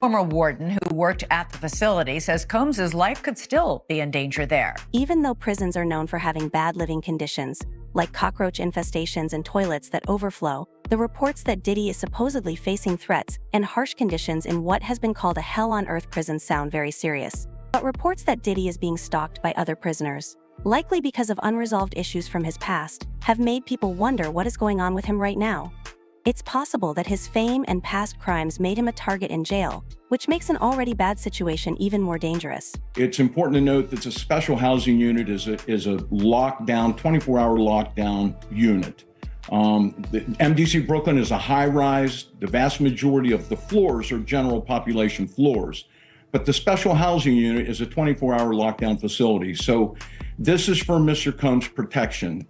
Former warden who worked at the facility says Combs's life could still be in danger there. Even though prisons are known for having bad living conditions, like cockroach infestations and toilets that overflow, the reports that Diddy is supposedly facing threats and harsh conditions in what has been called a hell-on-earth prison sound very serious. But reports that Diddy is being stalked by other prisoners, likely because of unresolved issues from his past, have made people wonder what is going on with him right now. It's possible that his fame and past crimes made him a target in jail, which makes an already bad situation even more dangerous. It's important to note that the special housing unit is a lockdown, 24-hour lockdown unit. The MDC Brooklyn is a high-rise. The vast majority of the floors are general population floors. But the special housing unit is a 24-hour lockdown facility. So this is for Mr. Combs' protection.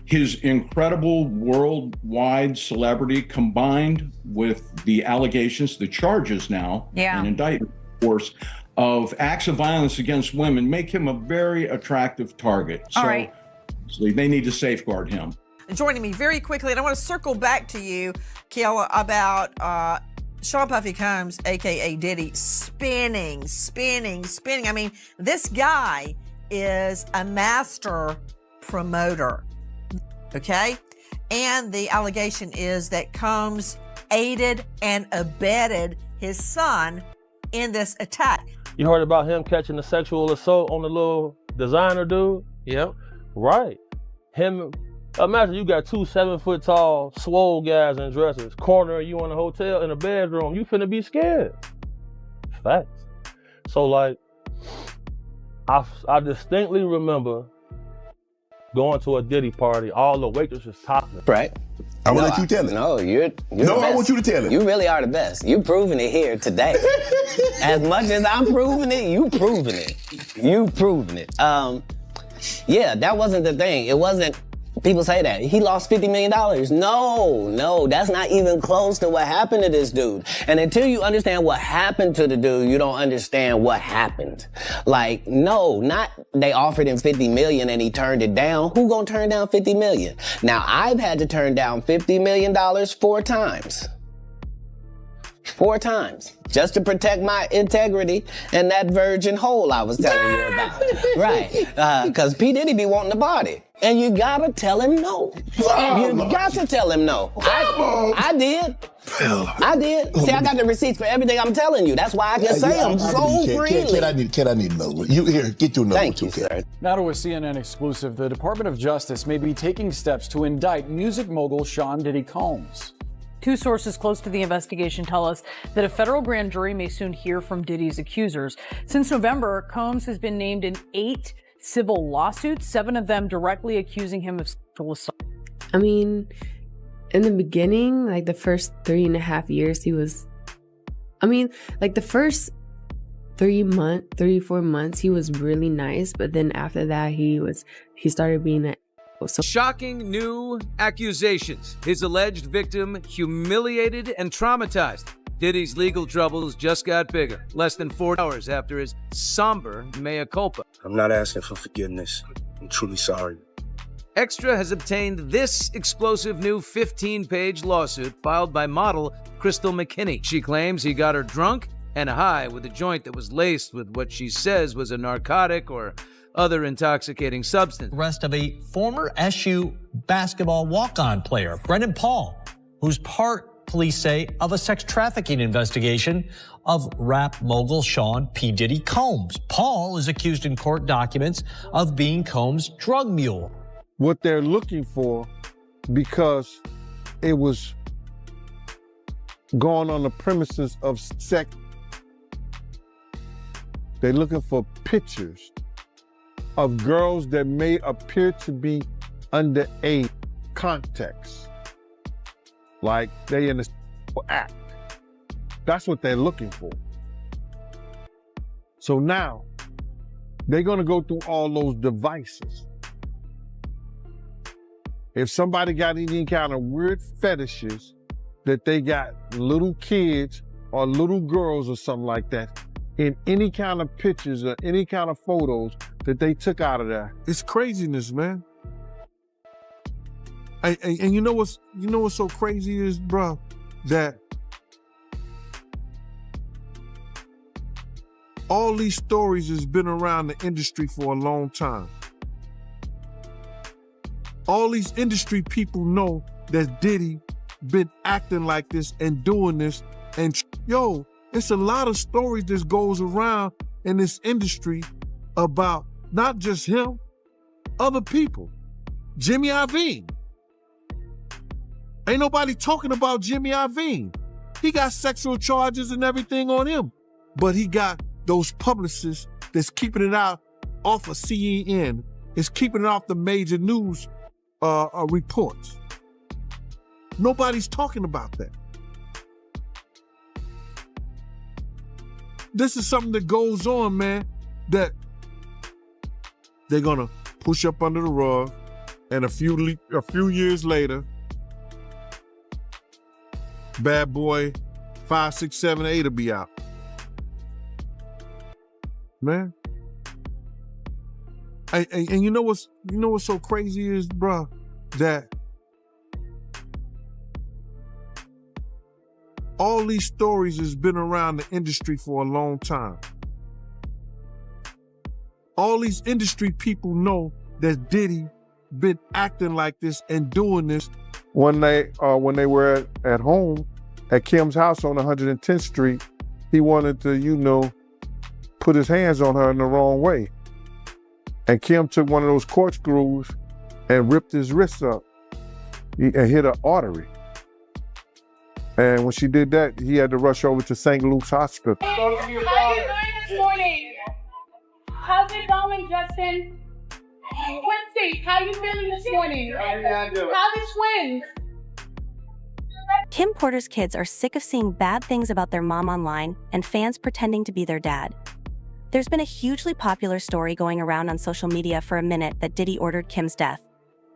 His incredible worldwide celebrity combined with the allegations, the charges now, and indictment, of course, of acts of violence against women make him a very attractive target. All right. They need to safeguard him. Joining me very quickly, and I want to circle back to you, Kiala, about Sean Puffy Combs, a.k.a. Diddy, spinning. I mean, this guy is a master promoter. Okay? And the allegation is that Combs aided and abetted his son in this attack. You heard about him catching the sexual assault on the little designer dude? Yep. Right. Him, imagine you got two 7-foot-tall, swole guys in dresses, cornering you in a hotel in a bedroom. You finna be scared. Facts. So, like, I distinctly remember going to a Diddy party, all the waitresses topless. Right. I will let you tell it. No, you're No, I want you to tell it. You really are the best. You proving it here today. As much as I'm proving it, you proving it. You proving it. Yeah, that wasn't the thing. It wasn't, people say that. He lost $50 million. No, that's not even close to what happened to this dude. And until you understand what happened to the dude, you don't understand what happened. Like, no, not they offered him $50 million and he turned it down. Who gonna turn down $50 million? Now, I've had to turn down $50 million 4 times. 4 times. Just to protect my integrity and that virgin hole I was telling you about. Right. Because P. Diddy be wanting the body. And you gotta tell him no. You got to tell him no. I did. I did. See, I got the receipts for everything I'm telling you. That's why I can say them so freely. Kid, I need another one. You here, get your number. Thank you, sir. Now to a CNN exclusive, the Department of Justice may be taking steps to indict music mogul Sean Diddy Combs. 2 sources close to the investigation tell us that a federal grand jury may soon hear from Diddy's accusers. Since November, Combs has been named in 8 civil lawsuits, 7 of them directly accusing him of sexual assault. I mean, in the beginning, like the first 3.5 years, the first 3 or 4 months, he was really nice. But then after that, he started being Shocking new accusations. His alleged victim humiliated and traumatized. Diddy's legal troubles just got bigger, less than 4 hours after his somber mea culpa. I'm not asking for forgiveness. I'm truly sorry. Extra has obtained this explosive new 15-page lawsuit filed by model Crystal McKinney. She claims he got her drunk and high with a joint that was laced with what she says was a narcotic or other intoxicating substance. Arrest of a former SU basketball walk-on player, Brendan Paul, who's part, police say, of a sex trafficking investigation of rap mogul Sean P. Diddy Combs. Paul is accused in court documents of being Combs' drug mule. What they're looking for, because it was going on the premises of sex, they're looking for pictures of girls that may appear to be underage context, like they in a act. That's what they're looking for. So now, they're gonna go through all those devices. If somebody got any kind of weird fetishes that they got little kids or little girls or something like that, in any kind of pictures or any kind of photos that they took out of there. It's craziness, man. And you know what's so crazy is, bro, that All these stories has been around the industry for a long time. All these industry people know that Diddy been acting like this and doing this. And yo, it's a lot of stories that goes around in this industry about not just him, other people. Jimmy Iovine. Ain't nobody talking about Jimmy Iovine. He got sexual charges and everything on him. But he got those publicists that's keeping it out off of CNN, is keeping it off the major news reports. Nobody's talking about that. This is something that goes on, man, that they're gonna push up under the rug, and a few years later, Bad Boy 5, 6, 7, 8 will be out. Man. And you know what's so crazy is, bruh, that all these stories has been around the industry for a long time. All these industry people know that Diddy been acting like this and doing this. When they were at home at Kim's house on 110th Street, he wanted to, put his hands on her in the wrong way. And Kim took one of those corkscrews and ripped his wrist up and hit an artery. And when she did that, he had to rush over to St. Luke's Hospital. How are you doing this morning? How's it going, Justin? Quincy, how you feeling this morning? How the twins? Kim Porter's kids are sick of seeing bad things about their mom online and fans pretending to be their dad. There's been a hugely popular story going around on social media for a minute that Diddy ordered Kim's death.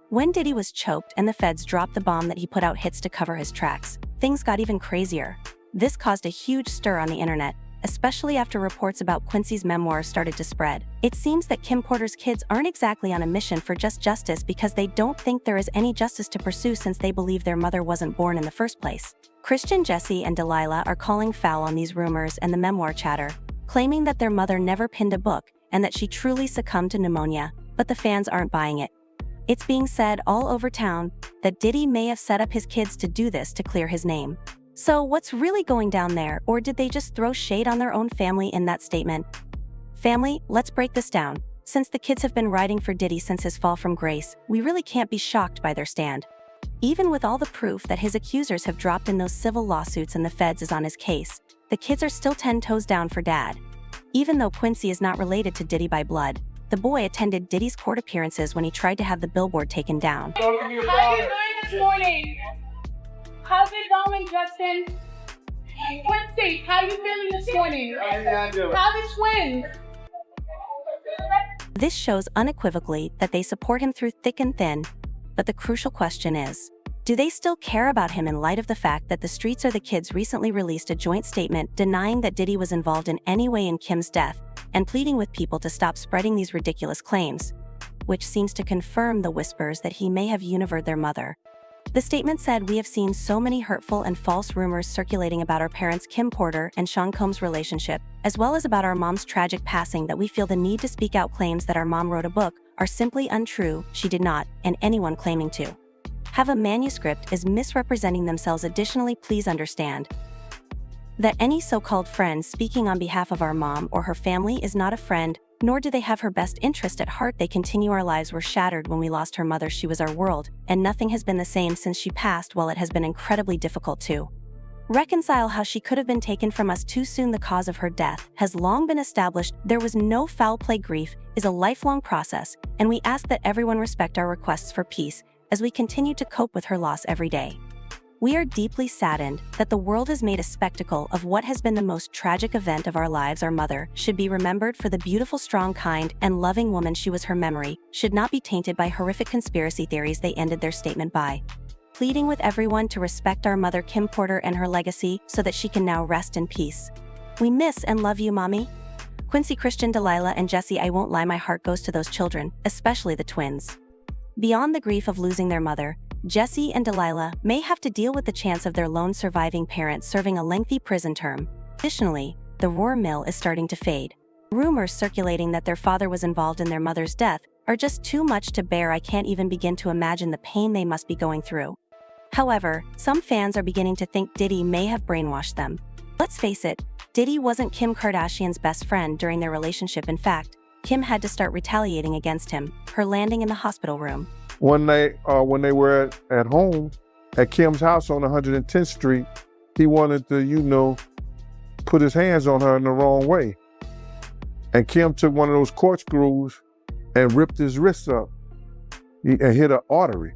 When Diddy was choked and the feds dropped the bomb that he put out hits to cover his tracks, things got even crazier. This caused a huge stir on the internet, especially after reports about Quincy's memoirs started to spread. It seems that Kim Porter's kids aren't exactly on a mission for just justice because they don't think there is any justice to pursue since they believe their mother wasn't born in the first place. Christian, Jesse, and Delilah are calling foul on these rumors and the memoir chatter, claiming that their mother never pinned a book and that she truly succumbed to pneumonia, but the fans aren't buying it. It's being said all over town that Diddy may have set up his kids to do this to clear his name. So what's really going down there, or did they just throw shade on their own family in that statement? Family, let's break this down. Since the kids have been riding for Diddy since his fall from grace, we really can't be shocked by their stand. Even with all the proof that his accusers have dropped in those civil lawsuits and the feds is on his case, the kids are still 10 toes down for dad. Even though Quincy is not related to Diddy by blood, the boy attended Diddy's court appearances when he tried to have the billboard taken down. How are you doing this morning? How's it going, Justin? Quincy, how you feeling this morning? How the twins? This shows unequivocally that they support him through thick and thin, but the crucial question is, do they still care about him in light of the fact that the Streets Are the Kids recently released a joint statement denying that Diddy was involved in any way in Kim's death and pleading with people to stop spreading these ridiculous claims, which seems to confirm the whispers that he may have univerted their mother. The statement said, "We have seen so many hurtful and false rumors circulating about our parents Kim Porter and Sean Combs' relationship, as well as about our mom's tragic passing, that we feel the need to speak out. Claims that our mom wrote a book are simply untrue. She did not, and anyone claiming to have a manuscript is misrepresenting themselves. Additionally, please understand that any so-called friend speaking on behalf of our mom or her family is not a friend, nor do they have her best interest at heart. They continue. Our lives were shattered when we lost her mother. She was our world, and nothing has been the same since she passed. While it has been incredibly difficult to reconcile how she could have been taken from us too soon, the cause of her death has long been established. There was no foul play. Grief is a lifelong process, and we ask that everyone respect our requests for peace as we continue to cope with her loss every day. We are deeply saddened that the world has made a spectacle of what has been the most tragic event of our lives. Our mother should be remembered for the beautiful, strong, kind, and loving woman she was. Her memory should not be tainted by horrific conspiracy theories." They ended their statement by pleading with everyone to respect our mother Kim Porter and her legacy so that she can now rest in peace. "We miss and love you, Mommy." Quincy, Christian, Delilah, and Jesse, I won't lie, my heart goes to those children, especially the twins. Beyond the grief of losing their mother, Jesse and Delilah may have to deal with the chance of their lone surviving parent serving a lengthy prison term. Additionally, the rumor mill is starting to fade. Rumors circulating that their father was involved in their mother's death are just too much to bear. I can't even begin to imagine the pain they must be going through. However, some fans are beginning to think Diddy may have brainwashed them. Let's face it, Diddy wasn't Kim Kardashian's best friend during their relationship. In fact, Kim had to start retaliating against him, her landing in the hospital room. One night, when they were at home, at Kim's house on 110th Street, he wanted to, put his hands on her in the wrong way. And Kim took one of those corkscrews and ripped his wrist up and hit an artery.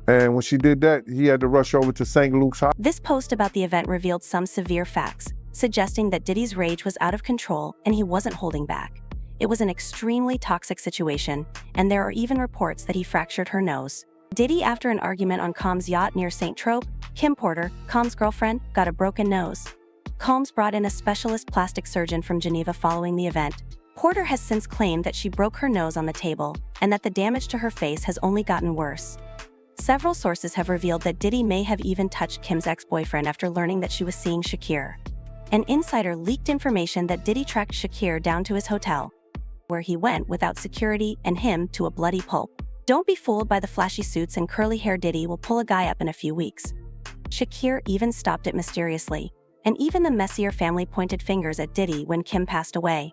And when she did that, he had to rush over to St. Luke's Hospital. This post about the event revealed some severe facts, suggesting that Diddy's rage was out of control and he wasn't holding back. It was an extremely toxic situation, and there are even reports that he fractured her nose. Diddy, after an argument on Combs' yacht near St. Tropez, Kim Porter, Combs' girlfriend, got a broken nose. Combs brought in a specialist plastic surgeon from Geneva following the event. Porter has since claimed that she broke her nose on the table and that the damage to her face has only gotten worse. Several sources have revealed that Diddy may have even touched Kim's ex-boyfriend after learning that she was seeing Shakir. An insider leaked information that Diddy tracked Shakir down to his hotel, where he went without security and him to a bloody pulp. Don't be fooled by the flashy suits and curly hair. Diddy will pull a guy up in a few weeks. Shakir even stopped it mysteriously, and even the Messier family pointed fingers at Diddy when Kim passed away.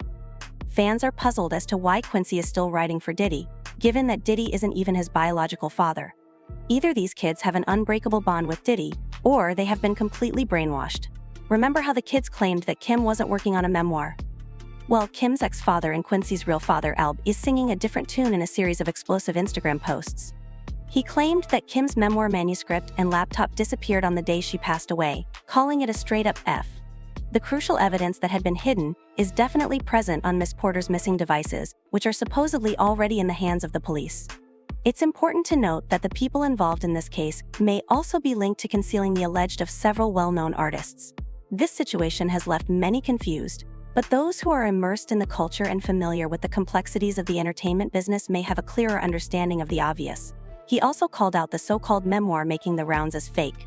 Fans are puzzled as to why Quincy is still riding for Diddy, given that Diddy isn't even his biological father. Either these kids have an unbreakable bond with Diddy, or they have been completely brainwashed. Remember how the kids claimed that Kim wasn't working on a memoir? Well, Kim's ex-father and Quincy's real father, Alb, is singing a different tune in a series of explosive Instagram posts. He claimed that Kim's memoir manuscript and laptop disappeared on the day she passed away, calling it a straight-up F. The crucial evidence that had been hidden is definitely present on Miss Porter's missing devices, which are supposedly already in the hands of the police. It's important to note that the people involved in this case may also be linked to concealing the alleged of several well-known artists. This situation has left many confused, but those who are immersed in the culture and familiar with the complexities of the entertainment business may have a clearer understanding of the obvious. He also called out the so-called memoir making the rounds as fake.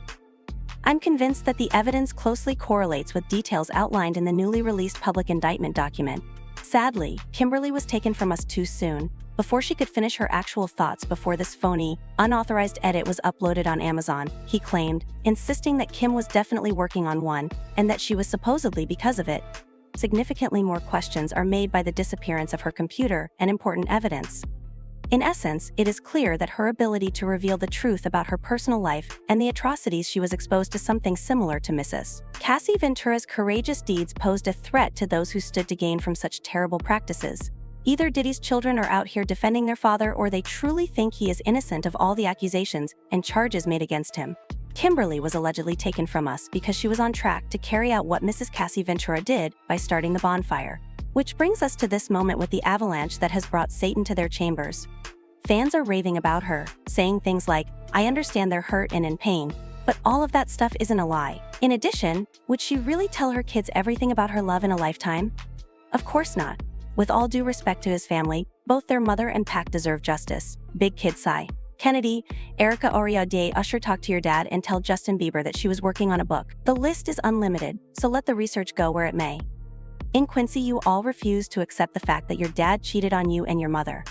I'm convinced that the evidence closely correlates with details outlined in the newly released public indictment document. Sadly, Kimberly was taken from us too soon, before she could finish her actual thoughts before this phony, unauthorized edit was uploaded on Amazon, he claimed, insisting that Kim was definitely working on one, and that she was supposedly because of it. Significantly more questions are made by the disappearance of her computer and important evidence. In essence, it is clear that her ability to reveal the truth about her personal life and the atrocities she was exposed to something similar to Mrs. Cassie Ventura's courageous deeds posed a threat to those who stood to gain from such terrible practices. Either Diddy's children are out here defending their father, or they truly think he is innocent of all the accusations and charges made against him. Kimberly was allegedly taken from us because she was on track to carry out what Mrs. Cassie Ventura did by starting the bonfire. Which brings us to this moment with the avalanche that has brought Satan to their chambers. Fans are raving about her, saying things like, "I understand they're hurt and in pain, but all of that stuff isn't a lie." In addition, would she really tell her kids everything about her love in a lifetime? Of course not. With all due respect to his family, both their mother and Pac deserve justice. Big Kid Sigh. Kennedy, Erica Oriade, Usher, talk to your dad and tell Justin Bieber that she was working on a book. The list is unlimited, so let the research go where it may. In Quincy, you all refuse to accept the fact that your dad cheated on you and your mother.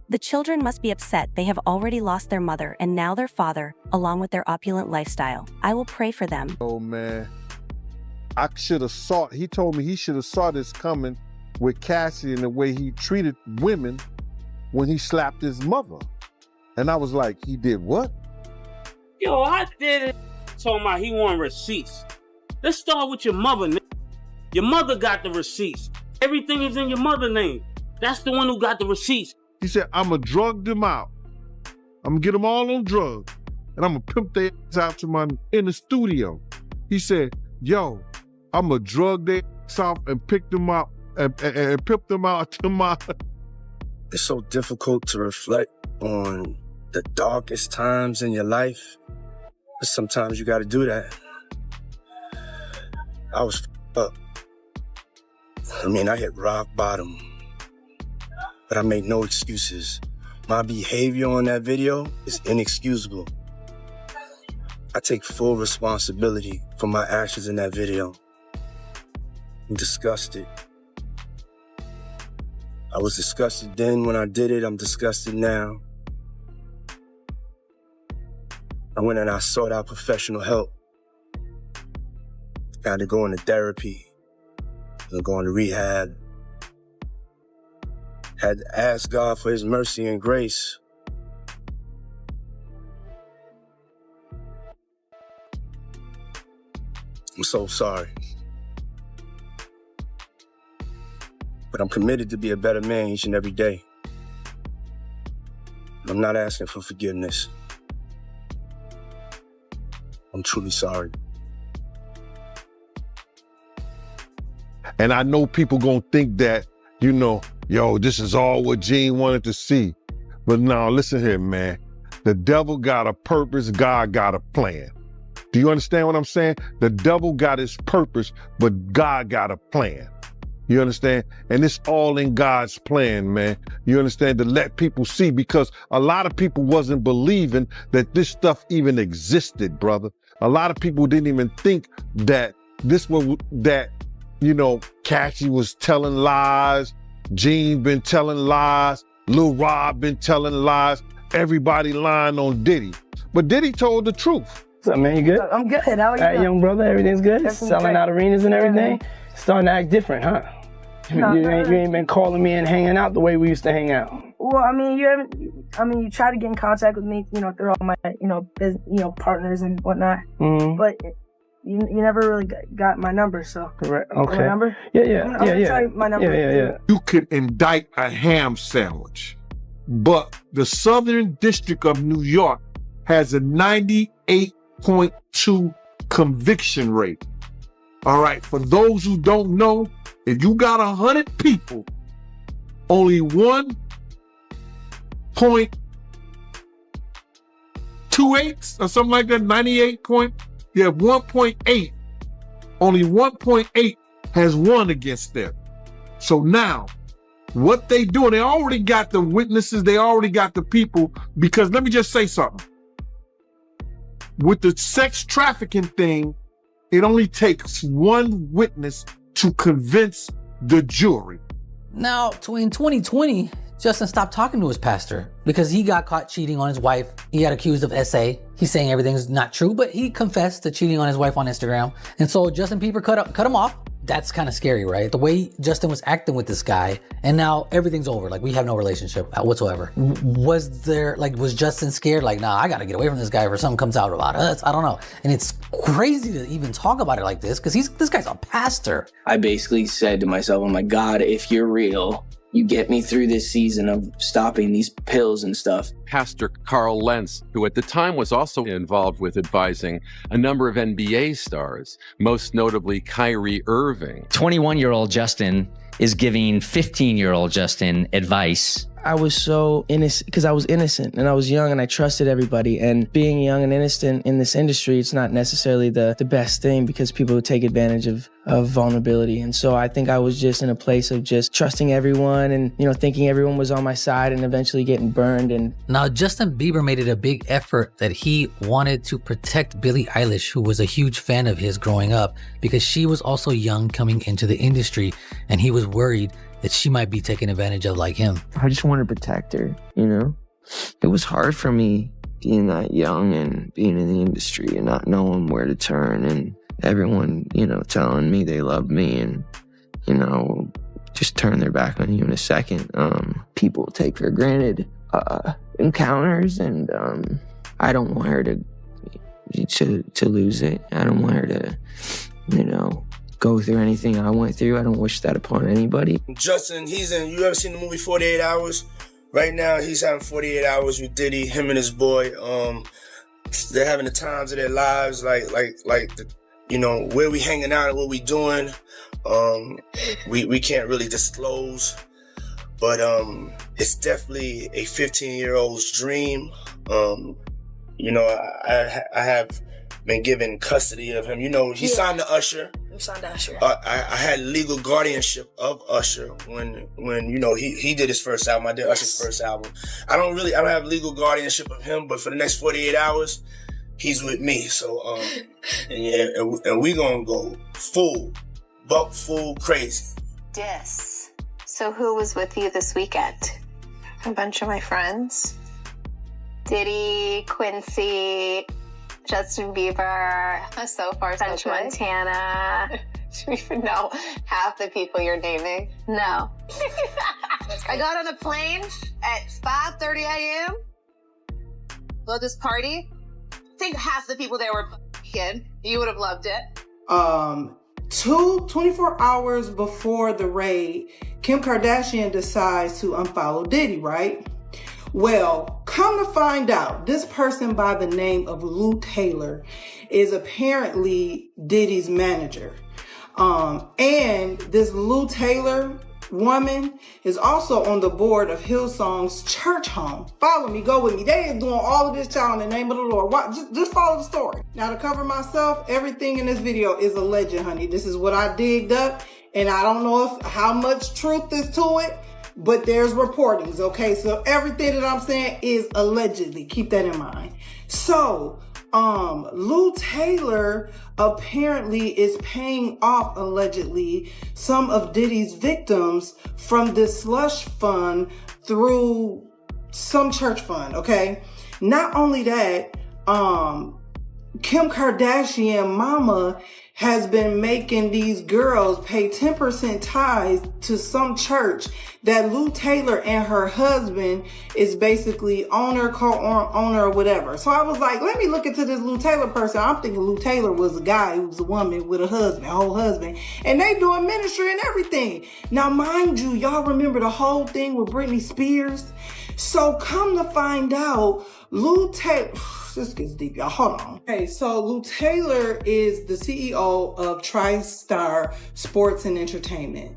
The children must be upset. They have already lost their mother and now their father, along with their opulent lifestyle. I will pray for them. Oh man, he told me he should have saw this coming with Cassie and the way he treated women when he slapped his mother. And I was like, he did what? Yo, I did it. Talking about he want receipts. Let's start with your mother, nigga. Your mother got the receipts. Everything is in your mother's name. That's the one who got the receipts. He said, I'ma drug them out. I'ma get them all on drugs. And I'ma pimp their ass out in the studio. He said, yo, I'ma drug their ass off and pick them up and pimp them out to my... It's so difficult to reflect on the darkest times in your life. But sometimes you gotta do that. I was up. I mean, I hit rock bottom. But I make no excuses. My behavior on that video is inexcusable. I take full responsibility for my actions in that video. I'm disgusted. I was disgusted then when I did it. I'm disgusted now. I went and I sought out professional help. I had to go into therapy, go into rehab. Had to ask God for his mercy and grace. I'm so sorry. But I'm committed to be a better man each and every day. I'm not asking for forgiveness. I'm truly sorry. And I know people gonna think that, you know, yo, this is all what Gene wanted to see. But now, listen here, man. The devil got a purpose, God got a plan. Do you understand what I'm saying? The devil got his purpose, but God got a plan. You understand? And it's all in God's plan, man. You understand? To let people see, because a lot of people wasn't believing that this stuff even existed, brother. A lot of people didn't even think that this was, that, you know, Cassie was telling lies, Gene been telling lies, Lil Rob been telling lies, everybody lying on Diddy. But Diddy told the truth. What's up, man? You good? I'm good. How are you? All right, young brother, everything's good? Everything's Selling great. out arenas and everything? Starting to act different, huh? No, you ain't been calling me and hanging out the way we used to hang out. Well, I mean, you try to get in contact with me, you know, through all my, partners and whatnot. Mm-hmm. But you never really got my number, so. Correct. My Okay. number? Yeah. I'm gonna tell you my number. Yeah. You could indict a ham sandwich, but the Southern District of New York has a 98.2 conviction rate. All right, for those who don't know, if you got 100 people, only 1.28 or something like that, 1.8, only 1.8 has won against them. So now, what they do, they already got the witnesses, they already got the people, because let me just say something. With the sex trafficking thing, it only takes one witness to convince the jury. Now, in 2020, Justin stopped talking to his pastor because he got caught cheating on his wife. He got accused of SA. He's saying everything's not true, but he confessed to cheating on his wife on Instagram. And so Justin Bieber cut him off. That's kind of scary, right? The way Justin was acting with this guy, and now everything's over. Like, we have no relationship whatsoever. Was Justin scared? Like, nah, I gotta get away from this guy if something comes out about us. I don't know. And it's crazy to even talk about it like this, because this guy's a pastor. I basically said to myself, I'm like, God, if you're real, you get me through this season of stopping these pills and stuff. Pastor Carl Lentz, who at the time was also involved with advising a number of NBA stars, most notably Kyrie Irving. 21-year-old Justin is giving 15-year-old Justin advice. I was so innocent because I was innocent and I was young and I trusted everybody. And being young and innocent in this industry, it's not necessarily the best thing because people take advantage of vulnerability. And so I think I was just in a place of just trusting everyone and, thinking everyone was on my side and eventually getting burned. And now Justin Bieber made it a big effort that he wanted to protect Billie Eilish, who was a huge fan of his growing up, because she was also young coming into the industry and he was worried that she might be taken advantage of like him. I just wanted to protect her, It was hard for me being that young and being in the industry and not knowing where to turn and everyone, telling me they loved me and, just turn their back on you in a second. People take for granted encounters and I don't want her to lose it. I don't want her to, go through anything I went through. I don't wish that upon anybody. Justin, you ever seen the movie 48 Hours? Right now, he's having 48 hours with Diddy, him and his boy. They're having the times of their lives, like where we hanging out and what we doing. We can't really disclose, but it's definitely a 15-year-old's dream. I have been given custody of him. He signed to Usher. You signed to Usher. I had legal guardianship of Usher when he did his first album. I did Usher's first album. I don't have legal guardianship of him, but for the next 48 hours, he's with me. So and we gonna go full crazy. This So who was with you this weekend? A bunch of my friends. Diddy, Quincy, Justin Bieber, so far so good. Montana. Do you even know half the people you're naming? No. I got on a plane at 5:30 a.m. Love this party. I think half the people there were kid. You would have loved it. 24 hours before the raid, Kim Kardashian decides to unfollow Diddy, right? Well, come to find out, this person by the name of Lou Taylor is apparently Diddy's manager. And this Lou Taylor woman is also on the board of Hillsong's church home. Follow me, go with me. They is doing all of this, child, in the name of the Lord. Just follow the story. Now, to cover myself, everything in this video is alleged, honey. This is what I digged up, and I don't know how much truth is to it, but there's reportings, okay? So everything that I'm saying is allegedly. Keep that in mind. So, Lou Taylor apparently is paying off, allegedly, some of Diddy's victims from this slush fund through some church fund, okay? Not only that, Kim Kardashian mama has been making these girls pay 10% tithes to some church that Lou Taylor and her husband is basically owner, co-owner, or whatever. So I was like, let me look into this Lou Taylor person. I'm thinking Lou Taylor was a guy who was a woman with a husband, a whole husband, and they doing ministry and everything. Now, mind you, y'all remember the whole thing with Britney Spears? So come to find out, Lou Taylor, this gets deep, y'all. Hold on. Okay, so Lou Taylor is the CEO of TriStar Sports and Entertainment.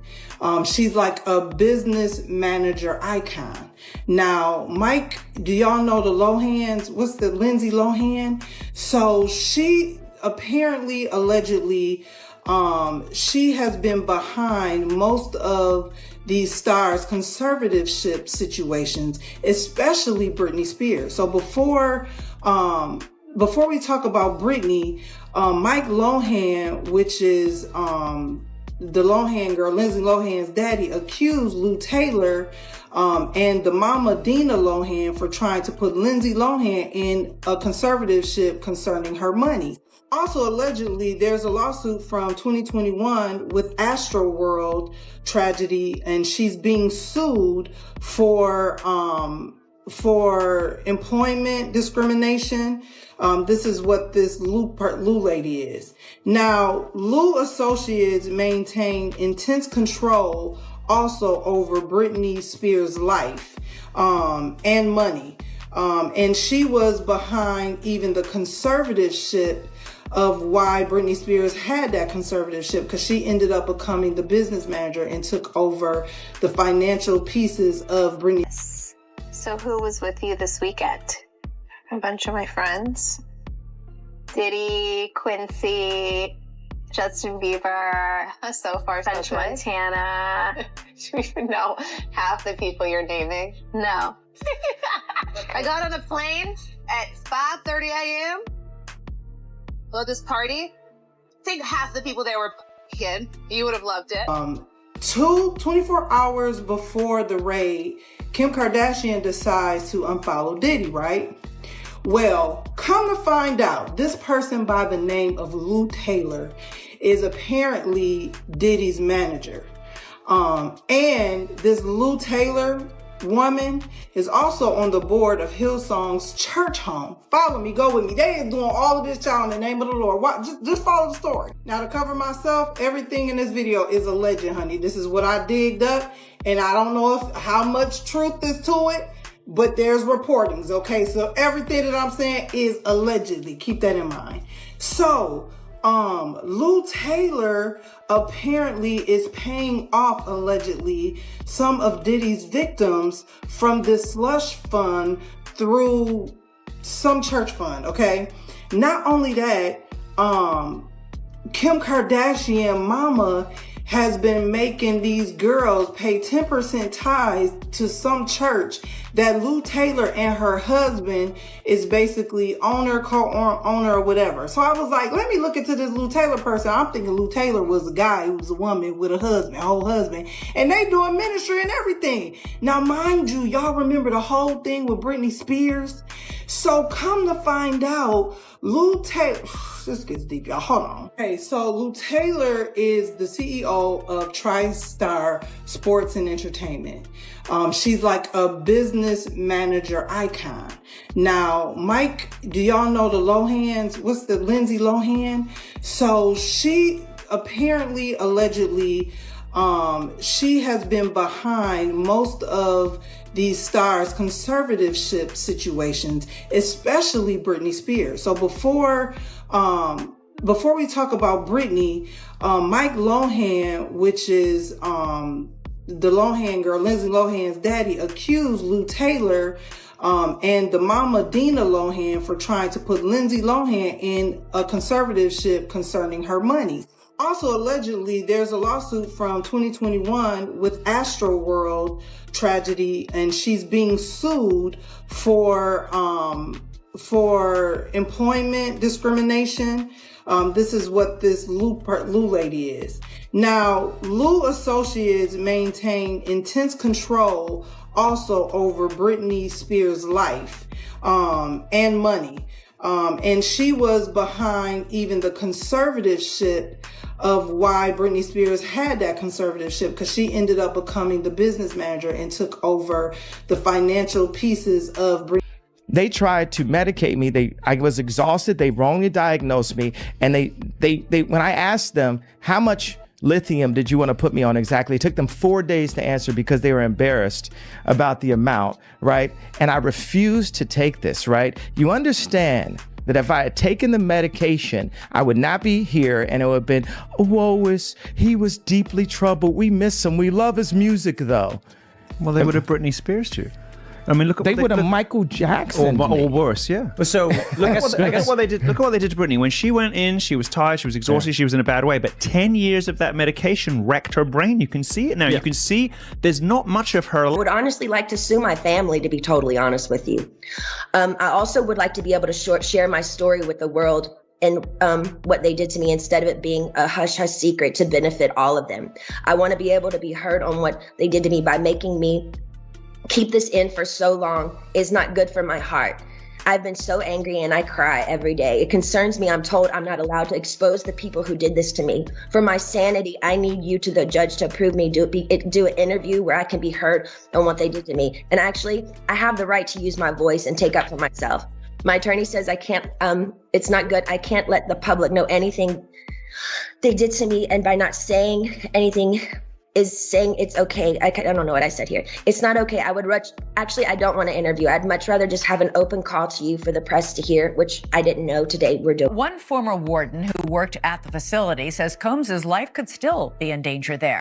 She's like a business manager icon. Now, Mike, do y'all know the Lohans? What's the Lindsay Lohan? So she apparently, allegedly, she has been behind most of these stars' conservatorship situations, especially Britney Spears. So before we talk about Britney, Mike Lohan, which is the Lohan girl, Lindsay Lohan's daddy, accused Lou Taylor and the mama Dina Lohan for trying to put Lindsay Lohan in a conservatorship concerning her money. Also, allegedly, there's a lawsuit from 2021 with Astroworld tragedy, and she's being sued for employment discrimination. This is what this Lou lady is. Now, Lou Associates maintain intense control also over Britney Spears' life and money. And she was behind even the conservatorship of why Britney Spears had that conservatorship, because she ended up becoming the business manager and took over the financial pieces of Britney. So who was with you this weekend? A bunch of my friends. Diddy, Quincy, Justin Bieber, so far so good. Montana. Do you even know half the people you're naming? No. I got on a plane at 5:30 a.m. Love this party. I think half the people there were kid. You would have loved it. 24 hours before the raid, Kim Kardashian decides to unfollow Diddy, right? Well, come to find out, this person by the name of Lou Taylor is apparently Diddy's manager. And this Lou Taylor woman is also on the board of Hillsong's church home. Follow me, go with me. They is doing all of this, child, in the name of the Lord. Just follow the story. Now, to cover myself, everything in this video is alleged, honey. This is what I digged up, and I don't know how much truth is to it, but there's reportings, okay? So everything that I'm saying is allegedly. Keep that in mind. So, Lou Taylor apparently is paying off, allegedly, some of Diddy's victims from this slush fund through some church fund, okay? Not only that, Kim Kardashian mama has been making these girls pay 10% tithes to some church that Lou Taylor and her husband is basically owner, co-owner, or whatever. So I was like, let me look into this Lou Taylor person. I'm thinking Lou Taylor was a guy who was a woman with a husband, whole husband, and they doing ministry and everything. Now, mind you, y'all remember the whole thing with Britney Spears? So come to find out, Lou Taylor, this gets deep, y'all. Hold on. Okay, so Lou Taylor is the CEO of TriStar Sports and Entertainment. She's like a business manager icon. Now, Mike, do y'all know the Lohans? What's the Lindsay Lohan? So she apparently, allegedly, she has been behind most of these stars' conservatorship situations, especially Britney Spears. So before we talk about Britney, Mike Lohan, which is the Lohan girl, Lindsay Lohan's daddy, accused Lou Taylor and the mama Dina Lohan for trying to put Lindsay Lohan in a conservatorship concerning her money. Also, allegedly, there's a lawsuit from 2021 with Astroworld tragedy, and she's being sued for employment discrimination. This is what this Lou lady is. Now, Lou Associates maintain intense control also over Britney Spears' life and money. And she was behind even the conservatorship of why Britney Spears had that conservatorship, because she ended up becoming the business manager and took over the financial pieces of Britney. They tried to medicate me. I was exhausted. They wrongly diagnosed me. And they when I asked them, how much lithium did you want to put me on exactly? It took them 4 days to answer because they were embarrassed about the amount, right? And I refused to take this, right? You understand that if I had taken the medication, I would not be here, and it would have been, he was deeply troubled. We miss him. We love his music, though. Well, they would have Britney Spears too. I mean, look at they would have Michael Jackson or worse, yeah. So look at what they did. Look at what they did to Britney. When she went in, she was tired, she was exhausted, she was in a bad way. But 10 years of that medication wrecked her brain. You can see it now. You can see there's not much of her. I would honestly like to sue my family, to be totally honest with you. I also would like to be able to share my story with the world and what they did to me, instead of it being a hush-hush secret to benefit all of them. I want to be able to be heard on what they did to me by making me keep this in for so long is not good for my heart. I've been so angry and I cry every day. It concerns me. I'm told I'm not allowed to expose the people who did this to me. For my sanity, I need you to the judge to approve me, do an interview where I can be heard on what they did to me. And actually, I have the right to use my voice and take up for myself. My attorney says I can't, it's not good. I can't let the public know anything they did to me. And by not saying anything is saying it's okay. I don't know what I said here. It's not okay. I don't want to interview. I'd much rather just have an open call to you for the press to hear, which I didn't know today we're doing. One former warden who worked at the facility says Combs's life could still be in danger there.